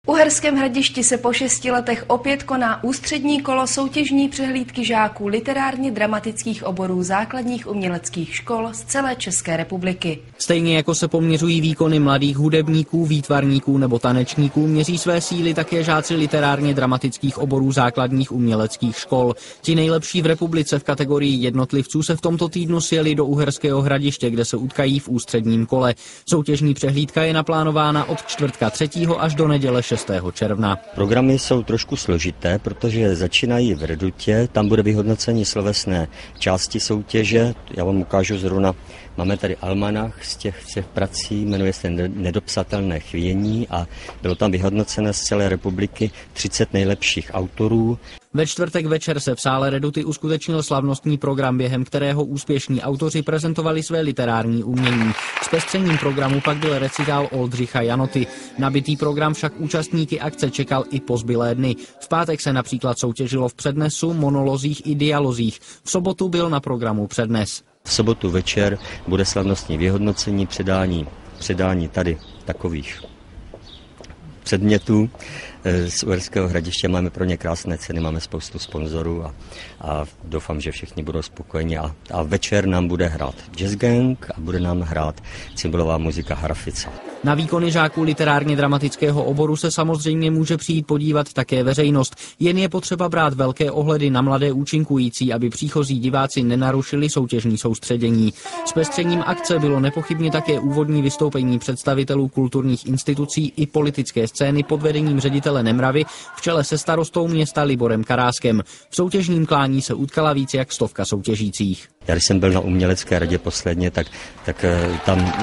Uherském Hradišti se po 6 letech opět koná ústřední kolo soutěžní přehlídky žáků literárně dramatických oborů základních uměleckých škol z celé České republiky. Stejně jako se poměřují výkony mladých hudebníků, výtvarníků nebo tanečníků, měří své síly také žáci literárně dramatických oborů základních uměleckých škol. Ti nejlepší v republice v kategorii jednotlivců se v tomto týdnu sjeli do Uherského Hradiště, kde se utkají v ústředním kole. Soutěžní přehlídka je naplánována od čtvrtka 3. až do neděle 6. června. Programy jsou trošku složité, protože začínají v Redutě, tam bude vyhodnocení slovesné části soutěže. Já vám ukážu zrovna, máme tady almanach z těch prací, jmenuje se Nedopsatelné chvění a bylo tam vyhodnocené z celé republiky 30 nejlepších autorů. Ve čtvrtek večer se v sále Reduty uskutečnil slavnostní program, během kterého úspěšní autoři prezentovali své literární umění. Zpestřením programu pak byl recitál Oldřicha Janoty. Nabitý program však účastníky akce čekal i po zbylé dny. V pátek se například soutěžilo v přednesu, monolozích i dialozích. V sobotu byl na programu přednes. V sobotu večer bude slavnostní vyhodnocení, předání tady takových předmětů. Z Uherského Hradiště máme pro ně krásné ceny, máme spoustu sponzorů a doufám, že všichni budou spokojeni. A večer nám bude hrát Jazz Gang a bude nám hrát cymbalová muzika Harafica. Na výkony žáků literárně dramatického oboru se samozřejmě může přijít podívat také veřejnost. Jen je potřeba brát velké ohledy na mladé účinkující, aby příchozí diváci nenarušili soutěžní soustředění. Zpestřením akce bylo nepochybně také úvodní vystoupení představitelů kulturních institucí i politické scény pod vedením ředitele Nemravy v čele se starostou města Liborem Karáskem. V soutěžním klání se utkala víc jak 100 soutěžících. Já když jsem byl na umělecké radě posledně, tak tam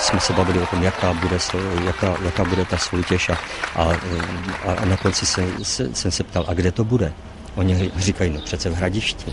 jsme se bavili o tom, jaká bude ta soutěž a na konci jsem se ptal, a kde to bude? Oni říkají, no přece v Hradišti.